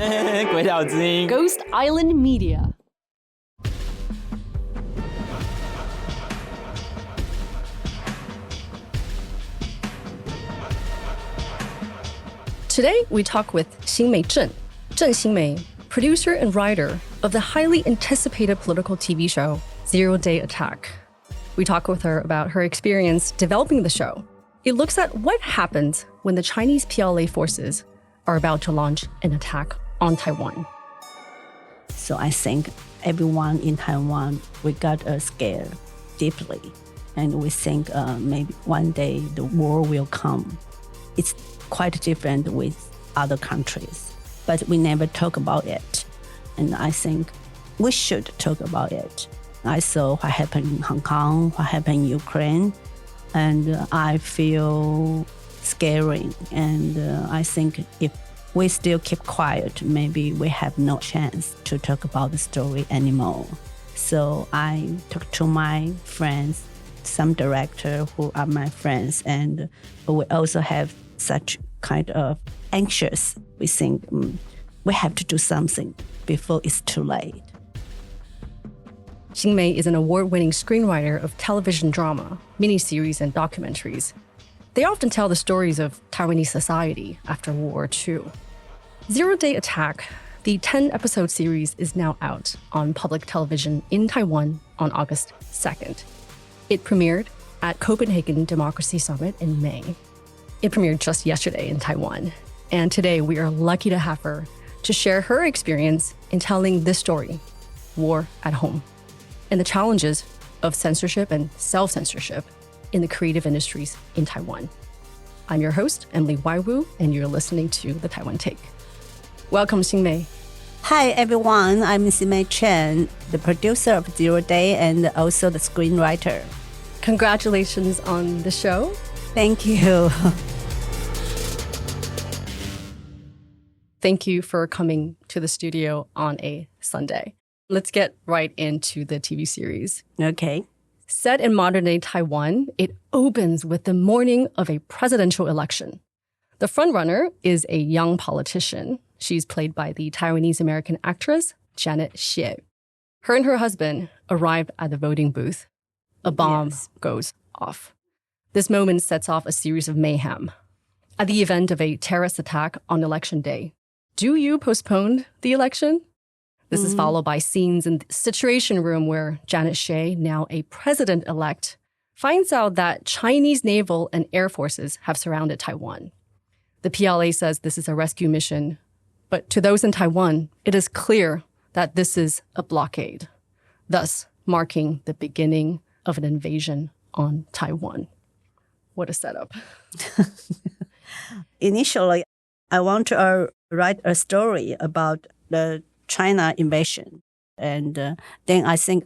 鬼岛之音 Ghost Island Media. Today, we talk with Hsin-mei CHENG, Hsin-mei, producer and writer of the highly anticipated political TV show, 0 Day Attack. We talk with her about her experience developing the show. It looks at what happens when the Chinese PLA forces are about to launch an attack on Taiwan. So I think everyone in Taiwan, we got scared deeply. And we think maybe one day the war will come. It's quite different with other countries, but we never talk about it. And I think we should talk about it. I saw what happened in Hong Kong, what happened in Ukraine, and I feel scary. And I think if we still keep quiet, maybe we have no chance to talk about the story anymore. So I talked to my friends, some directors who are my friends, and we also have such kind of anxious. We think we have to do something before it's too late. Hsin-mei is an award-winning screenwriter of television drama, miniseries, and documentaries. They often tell the stories of Taiwanese society after World War II. 0 Day Attack, the 10-episode series, is now out on public television in Taiwan on August 2nd. It premiered at Copenhagen Democracy Summit in May. It premiered just yesterday in Taiwan. And today we are lucky to have her to share her experience in telling this story, War at Home, and the challenges of censorship and self-censorship in the creative industries in Taiwan. I'm your host, Emily Waiwu, and you're listening to The Taiwan Take. Welcome, Hsin-mei. Hi, everyone. I'm Hsin-mei CHENG, the producer of 0 Day and also the screenwriter. Congratulations on the show. Thank you. Thank you for coming to the studio on a Sunday. Let's get right into the TV series. Okay. Set in modern-day Taiwan, it opens with the morning of a presidential election. The frontrunner is a young politician. She's played by the Taiwanese-American actress, Janet Xie. Her and her husband arrive at the voting booth. A bomb goes off. This moment sets off a series of mayhem. At the event of a terrorist attack on Election Day, do you postpone the election? This is followed by scenes in the Situation Room where Janet Xie, now a president-elect, finds out that Chinese naval and air forces have surrounded Taiwan. The PLA says this is a rescue mission, but to those in Taiwan, it is clear that this is a blockade, thus marking the beginning of an invasion on Taiwan. What a setup. Initially, I want to write a story about the China invasion. And then I think,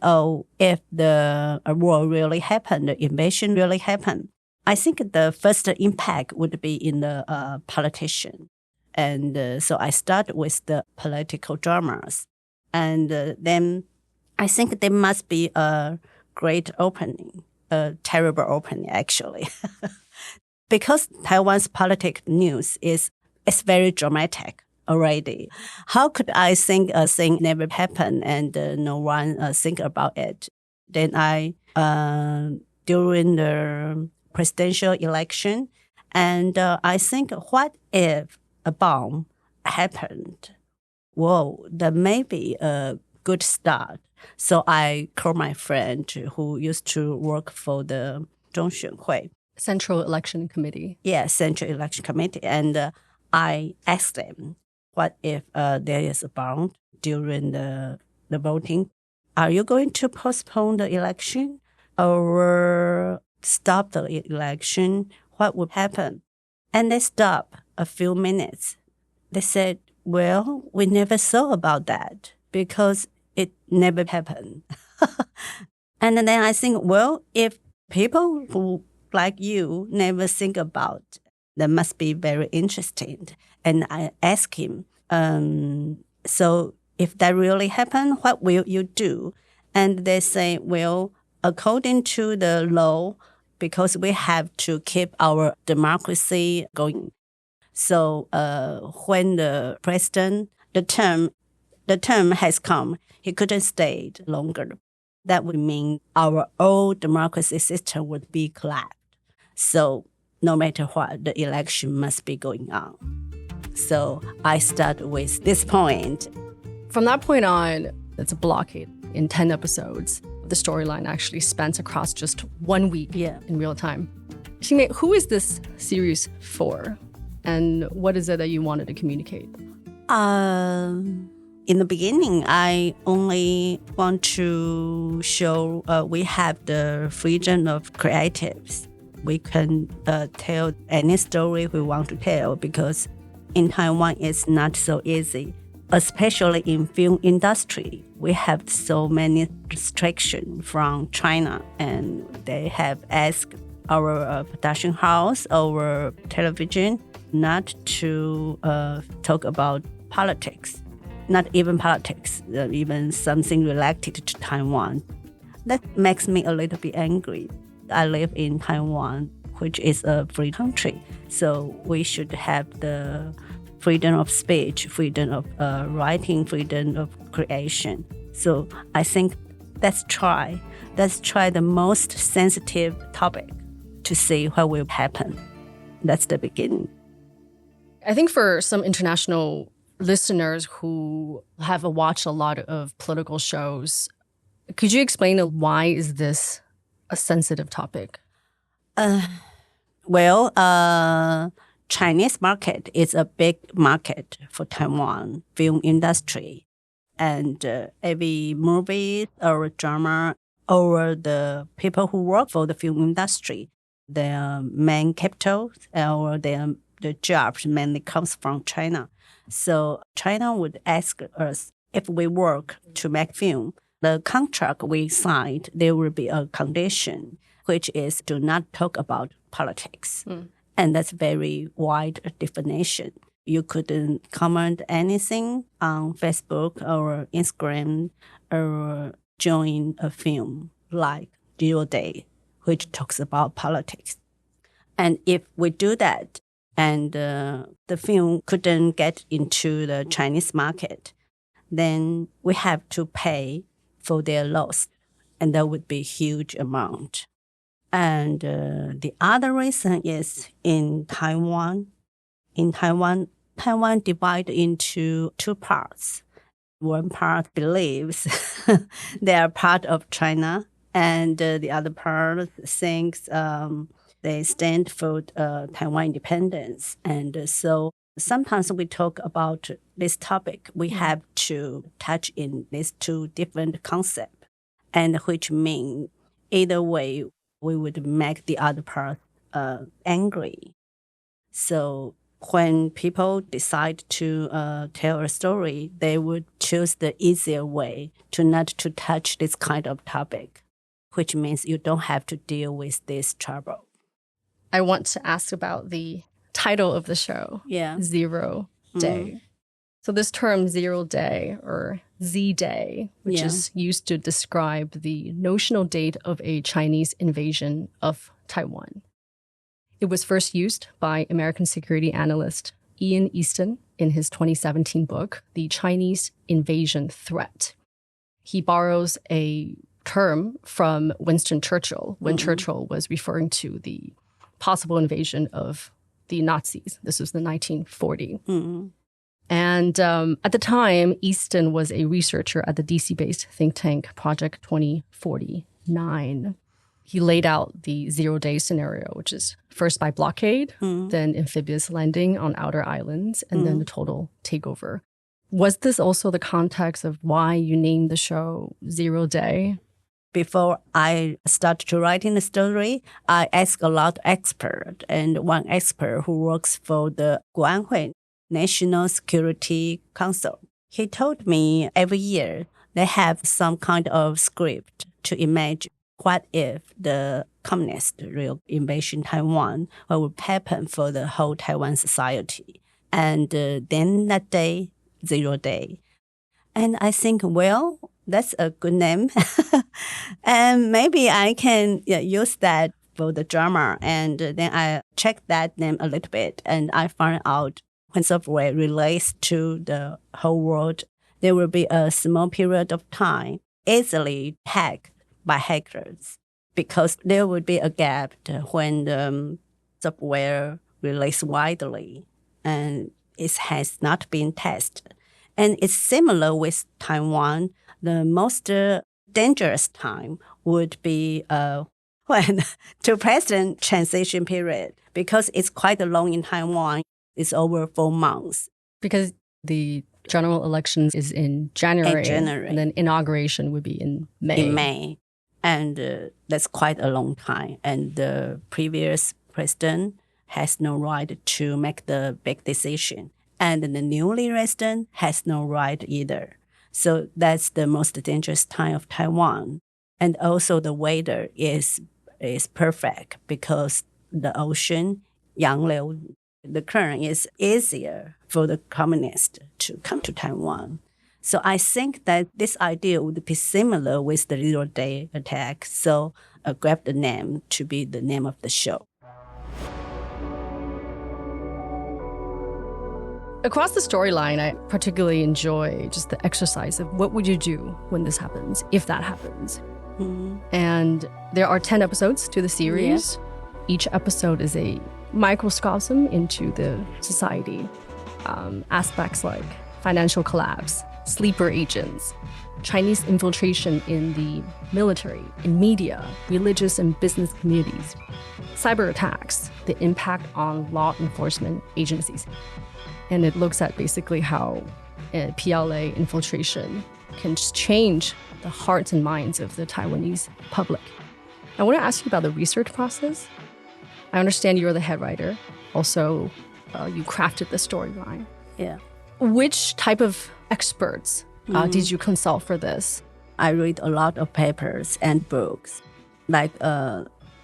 if the war really happened, the invasion really happened, I think the first impact would be in the politician. And so I start with the political dramas. And then I think there must be a great opening, a terrible opening, actually. Because Taiwan's political news is very dramatic already. How could I think a thing never happened and no one think about it? Then during the presidential election, and I think, what if a bomb happened? Whoa, that may be a good start. So I called my friend who used to work for the 中选会. Central Election Committee. Yeah, Central Election Committee. And I asked them, what if there is a bomb during the voting? Are you going to postpone the election or stop the election? What would happen? And they stopped a few minutes. They said, well, we never thought about that because it never happened. And then I think, well, if people who like you never think about, that must be very interesting. And I asked him, so if that really happened, what will you do? And they say, well, according to the law, because we have to keep our democracy going. So when the president the term has come. He couldn't stay longer. That would mean our old democracy system would be collapsed. So no matter what, the election must be going on. So I start with this point. From that point on, it's a blockade in 10 episodes. The storyline actually spans across just 1 week in real time. Hsin-mei, who is this series for? And what is it that you wanted to communicate? In the beginning, I only want to show we have the freedom of creatives. We can tell any story we want to tell because in Taiwan, it's not so easy. Especially in film industry, we have so many restrictions from China, and they have asked our production house, our television, not to talk about politics. Not even politics, even something related to Taiwan. That makes me a little bit angry. I live in Taiwan, which is a free country, so we should have the freedom of speech, freedom of writing, freedom of creation. So I think let's try the most sensitive topic to see what will happen. That's the beginning. I think for some international listeners who have watched a lot of political shows, could you explain why is this a sensitive topic? Chinese market is a big market for Taiwan film industry. And every movie or drama or the people who work for the film industry, their main capital or the jobs mainly comes from China. So China would ask us if we work to make film, the contract we signed, there will be a condition, which is do not talk about politics. And that's very wide definition. You couldn't comment anything on Facebook or Instagram or join a film like 0 Day, which talks about politics. And if we do that, and the film couldn't get into the Chinese market, then we have to pay for their loss, and that would be a huge amount. And the other reason is in Taiwan. Taiwan divided into two parts. One part believes they are part of China, and the other part thinks they stand for Taiwan independence. And so sometimes we talk about this topic, we have to touch in these two different concepts, and which mean either way, we would make the other part angry. So when people decide to tell a story, they would choose the easier way to not to touch this kind of topic, which means you don't have to deal with this trouble. I want to ask about the title of the show, 0 Day. So this term 0 Day or Z-Day, which is used to describe the notional date of a Chinese invasion of Taiwan. It was first used by American security analyst Ian Easton in his 2017 book, The Chinese Invasion Threat. He borrows a term from Winston Churchill when Churchill was referring to the possible invasion of the Nazis. This was the 1940. And at the time, Easton was a researcher at the DC-based think tank Project 2049. He laid out the 0 Day scenario, which is first by blockade, then amphibious landing on outer islands, and then the total takeover. Was this also the context of why you named the show 0 Day? Before I started to writing the story, I asked a lot of experts, and one expert who works for the WWII, National Security Council. He told me every year they have some kind of script to imagine what if the communist real invasion Taiwan, what would happen for the whole Taiwan society. And then that day, 0 Day. And I think, well, that's a good name. And maybe I can use that for the drama. And then I checked that name a little bit, and I found out when software released to the whole world, there will be a small period of time easily hacked by hackers because there would be a gap when the software released widely and it has not been tested. And it's similar with Taiwan. The most dangerous time would be when to president transition period because it's quite long in Taiwan. It's over 4 months. Because the general elections is in January. And then inauguration would be in May. In May. And that's quite a long time. And the previous president has no right to make the big decision. And the newly resident has no right either. So that's the most dangerous time of Taiwan. And also the weather is perfect because the ocean, Yangliu, the current is easier for the communists to come to Taiwan. So I think that this idea would be similar with the Little Day attack. So I grabbed the name to be the name of the show. Across the storyline, I particularly enjoy just the exercise of what would you do when this happens, if that happens. Mm-hmm. And there are 10 episodes to the series. Yeah. Each episode is a microcosm into the society. Aspects like financial collapse, sleeper agents, Chinese infiltration in the military, in media, religious and business communities, cyber attacks, the impact on law enforcement agencies. And it looks at basically how PLA infiltration can change the hearts and minds of the Taiwanese public. I want to ask you about the research process. I understand you're the head writer. Also, you crafted the storyline. Yeah. Which type of experts did you consult for this? I read a lot of papers and books. Like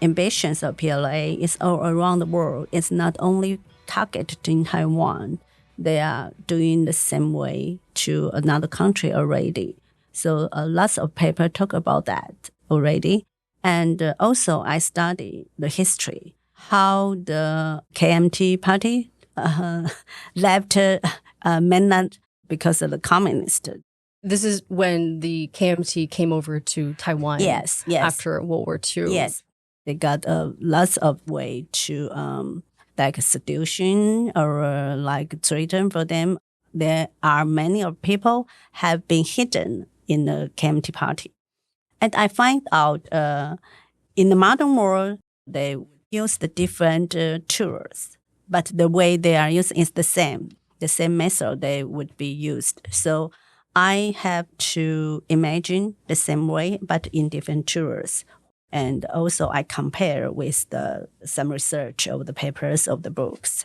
ambitions of PLA is all around the world. It's not only targeted in Taiwan. They are doing the same way to another country already. So lots of papers talk about that already. And also I study the history, how the KMT party left mainland because of the communists. This is when the KMT came over to Taiwan. Yes. After World War II. Yes. They got lots of way to like seduction or like threaten for them. There are many of people have been hidden in the KMT party. And I find out in the modern world, they use the different tools, but the way they are using is the same method they would be used. So I have to imagine the same way, but in different tools. And also I compare with some research of the papers of the books.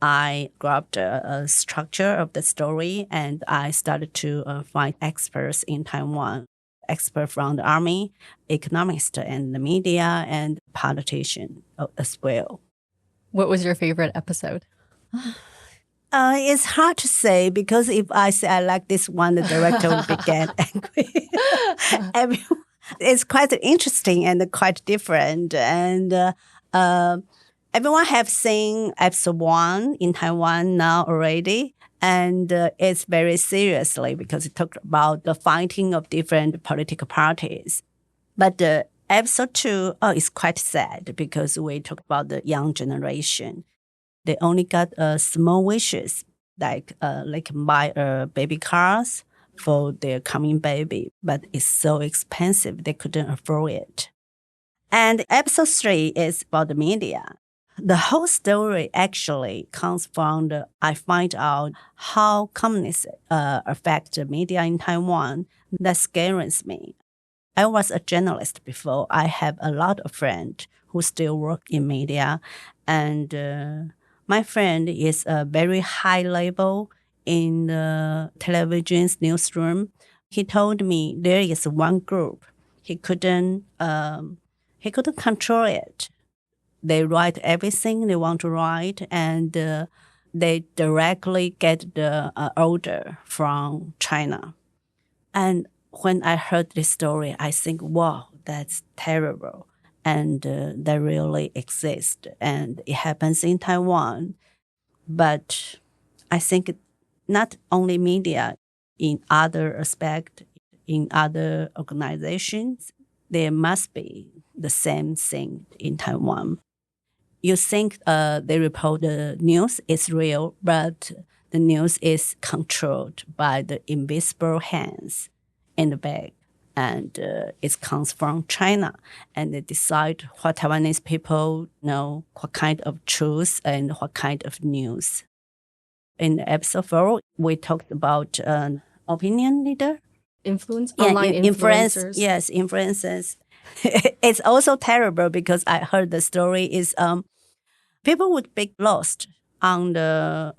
I grabbed a structure of the story and I started to find experts in Taiwan, experts from the army, economists and the media and politicians as well. What was your favorite episode? It's hard to say because if I say I like this one, the director will get angry. It's quite interesting and quite different. And everyone have seen episode 1 in Taiwan now already. And it's very seriously because it talked about the fighting of different political parties. But episode 2, it's quite sad because we talk about the young generation. They only got small wishes, like they can buy baby cars for their coming baby, but it's so expensive they couldn't afford it. And episode 3 is about the media. The whole story actually comes from I find out how communists affect the media in Taiwan. That scares me. I was a journalist before. I have a lot of friends who still work in media. And my friend is a very high level in the television's newsroom. He told me there is one group. He couldn't control it. They write everything they want to write, and they directly get the order from China. And when I heard this story, I think, wow, that's terrible. And that really exists, and it happens in Taiwan. But I think not only media, in other aspects, in other organizations, there must be the same thing in Taiwan. You think they report the news is real, but the news is controlled by the invisible hands in the back. And it comes from China. And they decide what Taiwanese people know, what kind of truth and what kind of news. In episode 4, we talked about opinion leader. Online influencers. Yes, influencers. It's also terrible because I heard the story is people would be lost on the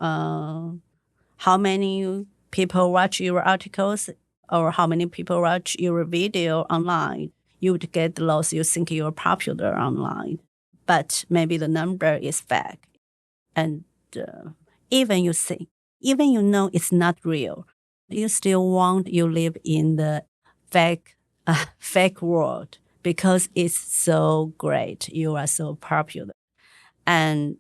how many people watch your articles or how many people watch your video online. You would get lost. You think you're popular online, but maybe the number is fake. And even you know it's not real, you still want you live in the fake world because it's so great. You are so popular. And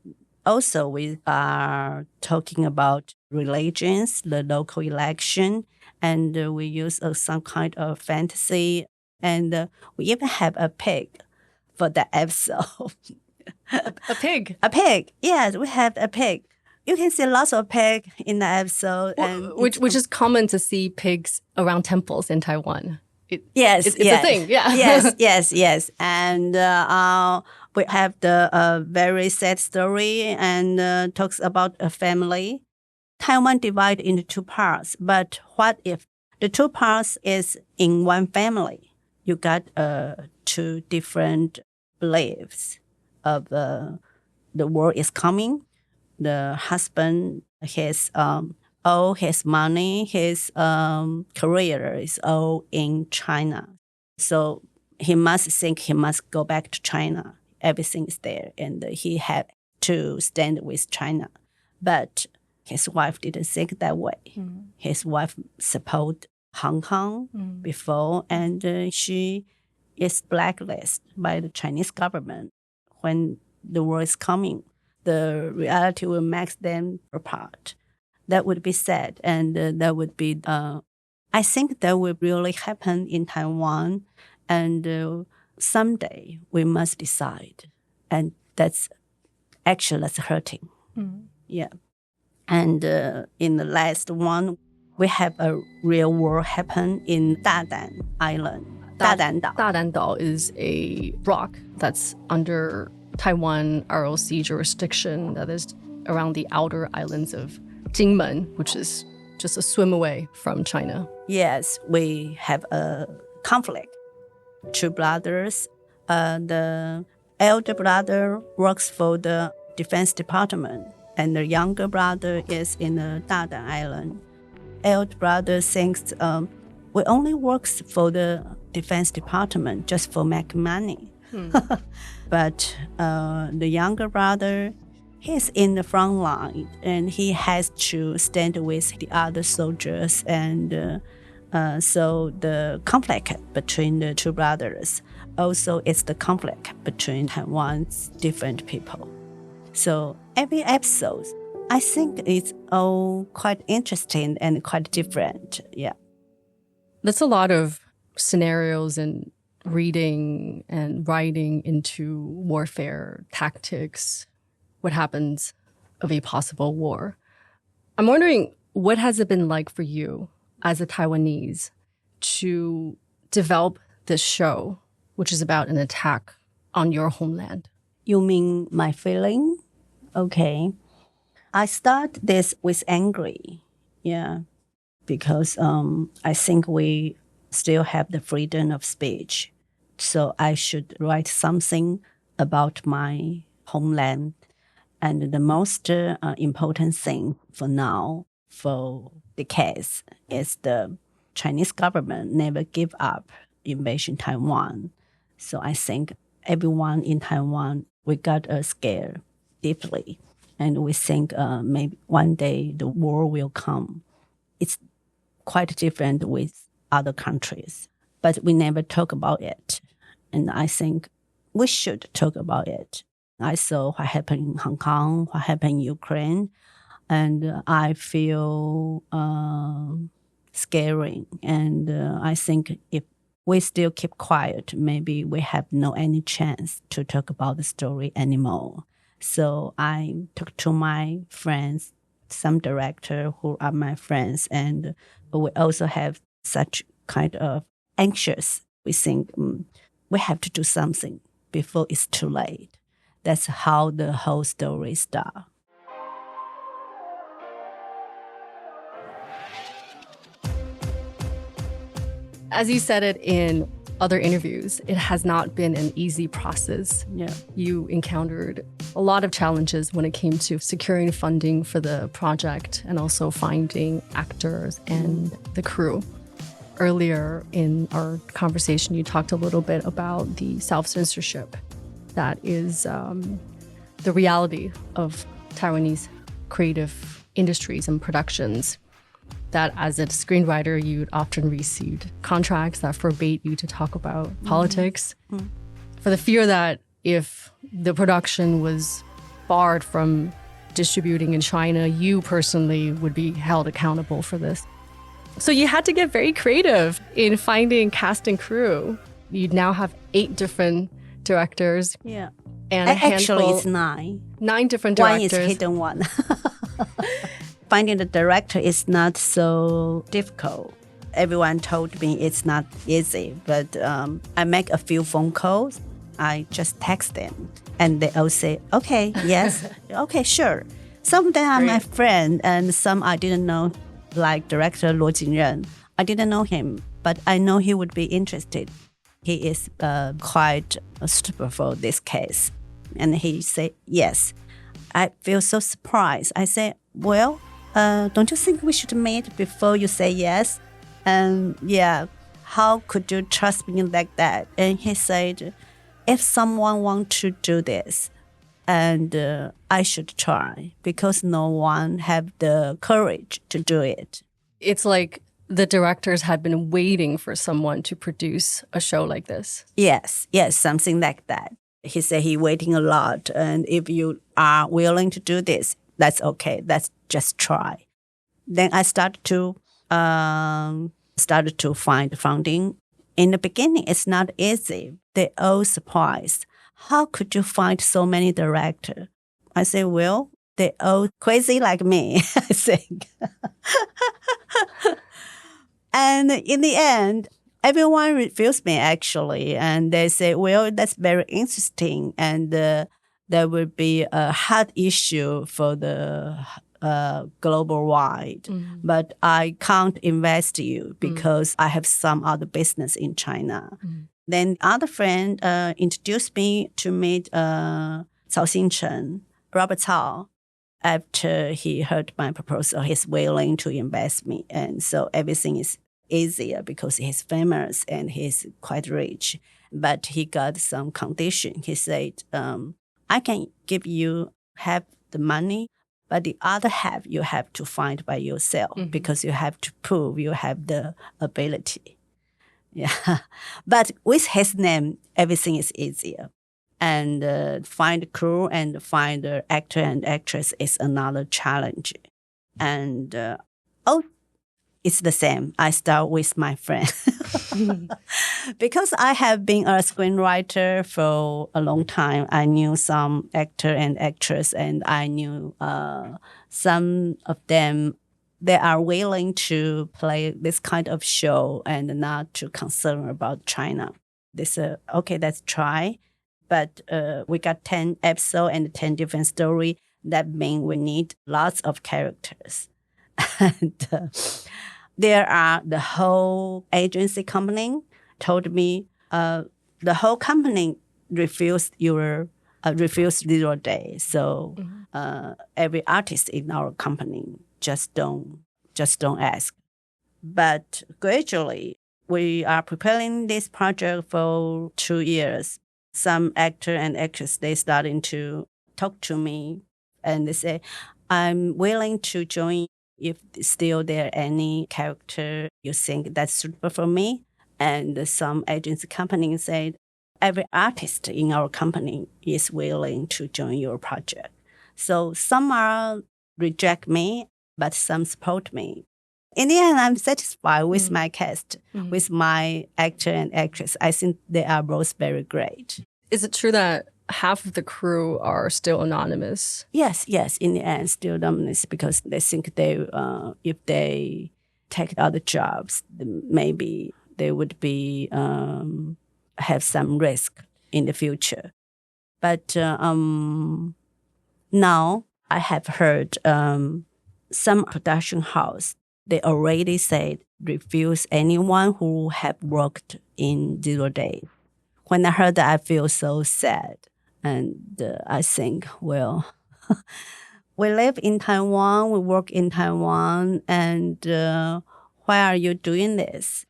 also we are talking about religions, the local election, and we use some kind of fantasy. And we even have a pig for the episode. A pig? A pig. Yes, we have a pig. You can see lots of pig in the episode. And which is common to see pigs around temples in Taiwan. Yes, it's a thing, yeah. yes. And we have the very sad story and talks about a family. Taiwan divided into 2 parts, but what if the 2 parts is in one family? You got 2 different beliefs of the war is coming. The husband, all his money, his career is all in China. So he must think he must go back to China. Everything is there, and he had to stand with China. But his wife didn't think that way. Mm. His wife supported Hong Kong before, and she is blacklisted by the Chinese government. When the war is coming, the reality will make them apart. That would be sad, and that would be, I think that will really happen in Taiwan, and someday we must decide. And that's hurting. Mm. Yeah. And in the last one, we have a real war happen in Dadan Island. Dadan Dao is a rock that's under Taiwan ROC jurisdiction that is around the outer islands of Jinmen, which is just a swim away from China. Yes, we have a conflict. 2 brothers. The elder brother works for the Defense Department, and the younger brother is in the Dadan Island. Elder brother thinks we only works for the Defense Department just for make money. But the younger brother, he's in the front line, and he has to stand with the other soldiers. And so the conflict between the 2 brothers, also it's the conflict between Taiwan's different people. So every episode, I think it's all quite interesting and quite different. Yeah. That's a lot of scenarios and reading and writing into warfare tactics, what happens of a possible war. I'm wondering, what has it been like for you as a Taiwanese to develop this show, which is about an attack on your homeland? You mean my feeling? Okay. I start this with angry, yeah, because I think we still have the freedom of speech. So I should write something about my homeland. And the most important thing for now, for decades, is the Chinese government never give up invasion Taiwan. So I think everyone in Taiwan, we got scared deeply. And we think maybe one day the war will come. It's quite different with other countries, but we never talk about it. And I think we should talk about it. I saw what happened in Hong Kong, what happened in Ukraine. And I feel scary. And I think if we still keep quiet, maybe we have no any chance to talk about the story anymore. So I talked to my friends, some director who are my friends, and we also have such kind of anxious. We think we have to do something before it's too late. That's how the whole story starts. As you said it in other interviews, it has not been an easy process. Yeah. You encountered a lot of challenges when it came to securing funding for the project and also finding actors and the crew. Earlier in our conversation, you talked a little bit about the self-censorship that is the reality of Taiwanese creative industries and productions. That as a screenwriter, you'd often received contracts that forbade you to talk about politics for the fear that if the production was barred from distributing in China, you personally would be held accountable for this. So you had to get very creative in finding cast and crew. You now have 8 different directors. Yeah. And a actually, handful, it's 9. 9 different directors. One is hidden one. Finding the director is not so difficult. Everyone told me it's not easy, but I make a few phone calls. I just text them, and they all say, okay, yes, okay, sure. Some of them are my friend, and some I didn't know, like director Luo Jingren. I didn't know him, but I know he would be interested. He is quite suitable for this case. And he said, yes. I feel so surprised. I say, well, don't you think we should meet before you say yes? And yeah, how could you trust me like that? And he said, if someone wants to do this, and I should try because no one have the courage to do it. It's like the directors had been waiting for someone to produce a show like this. Yes, something like that. He said he waiting a lot, and if you are willing to do this, that's okay. Let's just try. Then I started to find funding. In the beginning, it's not easy. They all surprised. How could you find so many directors? I say, well, they all crazy like me, I think. And in the end, everyone refused me, actually. And they say, well, that's very interesting. And there will be a hard issue for the global wide. But I can't invest you because I have some other business in China. Then other friend introduced me to meet Hsin-mei CHENG, Robert Cao. After he heard my proposal, he's willing to invest me. And so everything is easier because he's famous and he's quite rich. But he got some condition. He said, I can give you half the money, but the other half you have to find by yourself because you have to prove you have the ability. Yeah. But with his name, everything is easier. And find crew and find the actor and actress is another challenge. And it's the same. I start with my friend. Because I have been a screenwriter for a long time. I knew some actor and actress, and I knew some of them. They are willing to play this kind of show and not to concern about China. They said, okay, let's try. But we got 10 episodes and 10 different stories. That means we need lots of characters. And there are the whole agency company told me the whole company refused 0 day. So every artist in our company just don't ask. But gradually, we are preparing this project for 2 years. Some actor and actress, they starting to talk to me and they say, I'm willing to join if still there any character you think that's suitable for me. And some agency companies said, every artist in our company is willing to join your project. So some are reject me, but some support me. In the end, I'm satisfied with my cast, with my actor and actress. I think they are both very great. Is it true that half of the crew are still anonymous? Yes. In the end, still anonymous because they think if they take other jobs, then maybe they would be have some risk in the future. But now I have heard some production house, they already said refuse anyone who have worked in 0 days. When I heard that, I feel so sad. And I think, well, we live in Taiwan, we work in Taiwan, and why are you doing this?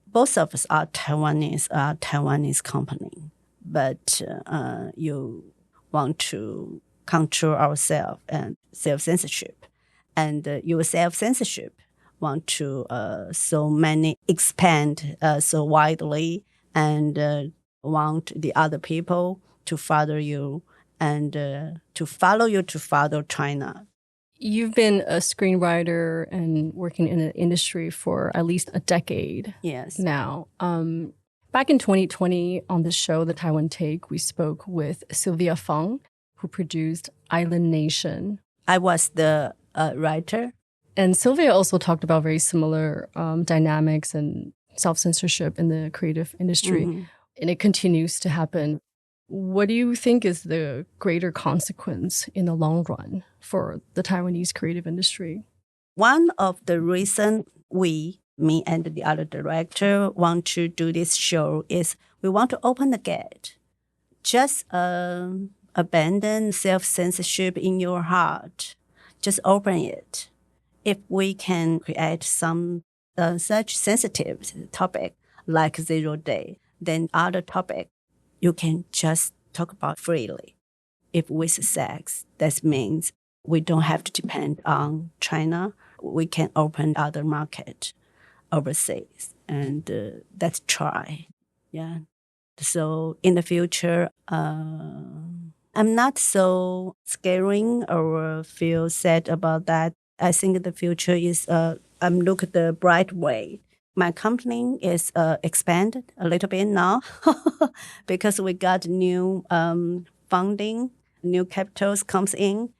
Both of us are Taiwanese company, but you want to control ourselves and self-censorship. And your self-censorship want to expand so widely and want the other people to follow you and to follow China. You've been a screenwriter and working in an industry for at least a decade now. Back in 2020 on the show, The Taiwan Take, we spoke with Sylvia Fang, who produced Island Nation. I was the writer. And Sylvia also talked about very similar dynamics and self-censorship in the creative industry. Mm-hmm. And it continues to happen. What do you think is the greater consequence in the long run for the Taiwanese creative industry? One of the reasons me and the other director want to do this show is we want to open the gate. Just abandon self-censorship in your heart. Just open it. If we can create some such sensitive topic like 0 day, then other topic you can just talk about freely. If with sex, that means we don't have to depend on China. We can open other market overseas, and let's try. Yeah. So in the future, I'm not so scaring or feel sad about that. I think the future is, I'm look at the bright way. My company is expanded a little bit now because we got new funding, new capitals comes in.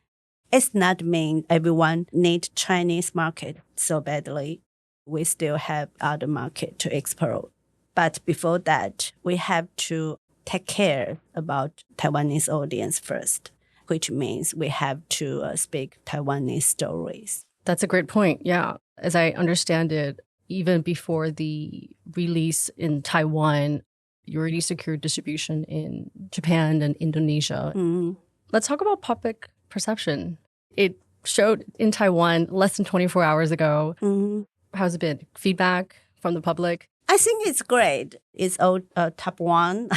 It's not mean everyone need Chinese market so badly. We still have other market to explore. But before that, we have to take care about Taiwanese audience first, which means we have to speak Taiwanese stories. That's a great point. Yeah. As I understand it, even before the release in Taiwan, you already secured distribution in Japan and Indonesia. Mm-hmm. Let's talk about public perception. It showed in Taiwan less than 24 hours ago. Mm-hmm. How's it been? Feedback from the public? I think it's great. It's all top one.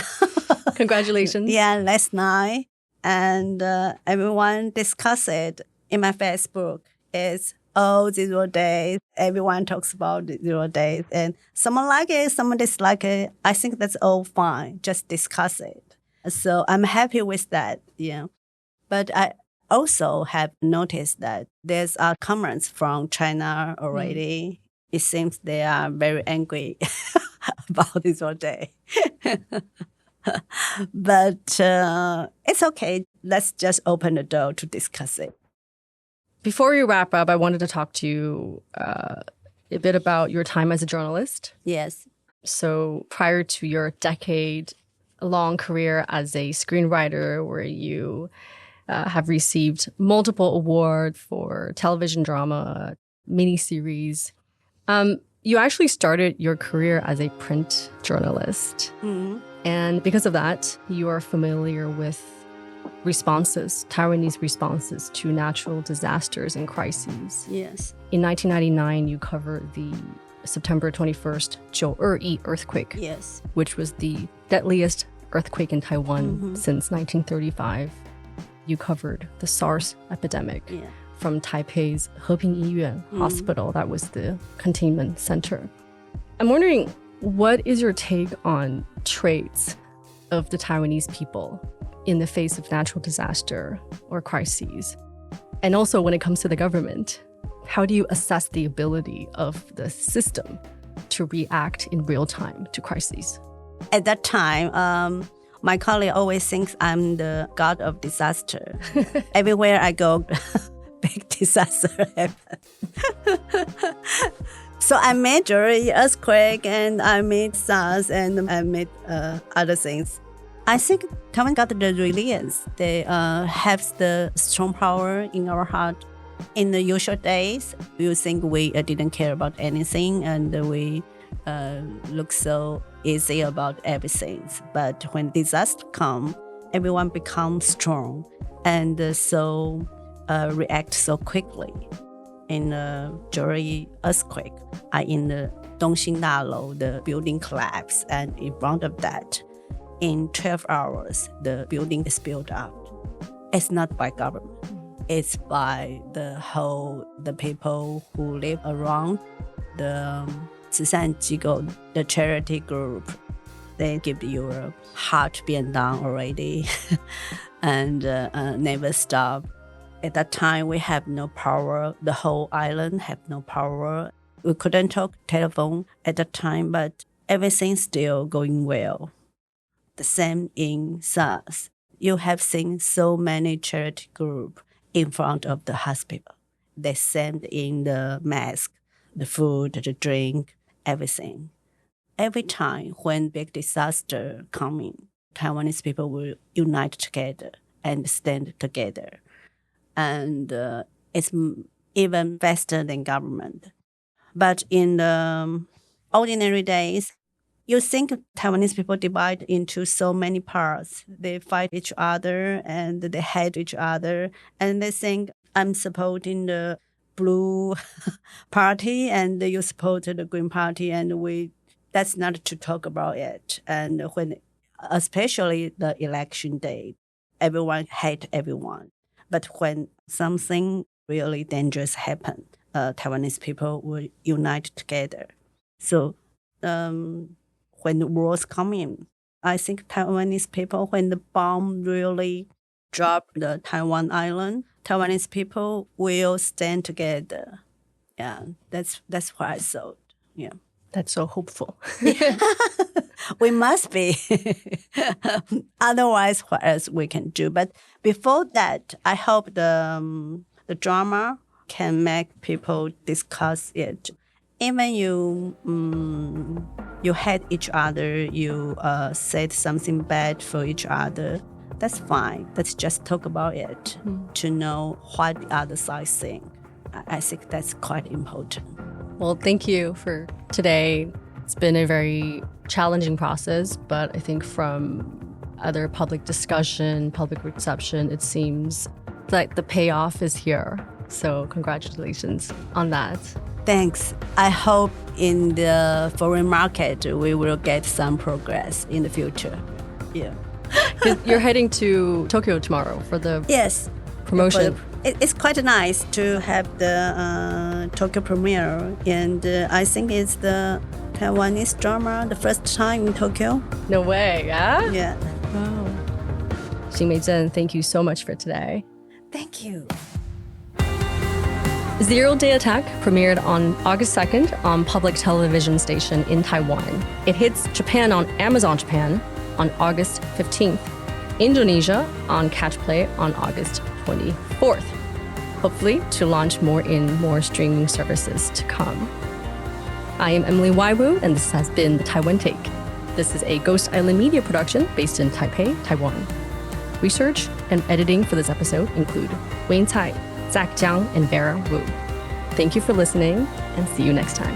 Congratulations. Yeah, last night. And everyone discussed it in my Facebook. It's 0 days. Everyone talks about 0 days. And someone like it, someone dislike it. I think that's all fine. Just discuss it. So I'm happy with that. Yeah. But I also have noticed that there's comments from China already. It seems they are very angry about 0 day. But it's okay. Let's just open the door to discuss it. Before we wrap up, I wanted to talk to you a bit about your time as a journalist. Yes. So prior to your decade-long career as a screenwriter, where you have received multiple awards for television drama, miniseries, you actually started your career as a print journalist. Mm-hmm. And because of that, you are familiar with Taiwanese responses to natural disasters and crises. Yes. In 1999, you covered the September 21st 9/2 earthquake, yes, which was the deadliest earthquake in Taiwan since 1935. You covered the SARS epidemic from Taipei's Heping Yiyuan Hospital. That was the containment center. I'm wondering, what is your take on traits of the Taiwanese people in the face of natural disaster or crises? And also when it comes to the government, how do you assess the ability of the system to react in real time to crises? At that time, my colleague always thinks I'm the god of disaster. Everywhere I go, big disaster happens. So I made the earthquake, and I made SARS, and I made other things. I think Taiwan got the resilience. They have the strong power in our heart. In the usual days, you think we didn't care about anything, and we look so easy about everything. But when disaster come, everyone becomes strong and so react so quickly. During earthquake, in the Dongxing Dalo, the building collapsed, and in front of that, in 12 hours, the building is built up. It's not by government. It's by the people who live around the 慈善机构, the charity group. They give you a heart being down already and never stop. At that time, we have no power. The whole island have no power. We couldn't talk telephone at that time, but everything's still going well. The same in SARS. You have seen so many charity groups in front of the hospital. They send in the mask, the food, the drink, everything. Every time when big disaster coming, Taiwanese people will unite together and stand together. And it's even faster than government. But in the ordinary days, you think Taiwanese people divide into so many parts. They fight each other and they hate each other. And they think, I'm supporting the blue party and you support the green party. And that's not to talk about it. And especially the election day, everyone hate everyone. But when something really dangerous happened, Taiwanese people will unite together. So when the wars come in, I think Taiwanese people, when the bomb really dropped the Taiwan island, Taiwanese people will stand together. Yeah, that's what I thought. Yeah. That's so hopeful. We must be. Otherwise, what else we can do? But before that, I hope the drama can make people discuss it. Even you hate each other, you said something bad for each other, that's fine. Let's just talk about it to know what the other side think. I think that's quite important. Well, thank you for today. It's been a very challenging process, but I think from other public discussion, public reception, it seems like the payoff is here. So congratulations on that. Thanks. I hope in the foreign market we will get some progress in the future. Yeah. You're heading to Tokyo tomorrow for the promotion. It's quite nice to have the Tokyo premiere, and I think it's the Taiwanese drama, the first time in Tokyo. No way, yeah? Yeah. Wow. Hsin-mei CHENG, thank you so much for today. Thank you. Zero Day Attack premiered on August 2nd on public television station in Taiwan. It hits Japan on Amazon Japan on August 15th. Indonesia on Catch Play on August 24th. Hopefully to launch more in more streaming services to come. I am Emily Waiwu, and this has been the Taiwan Take. This is a Ghost Island media production based in Taipei, Taiwan. Research and editing for this episode include Wayne Tsai, Zach Jiang, and Vera Wu. Thank you for listening, and see you next time.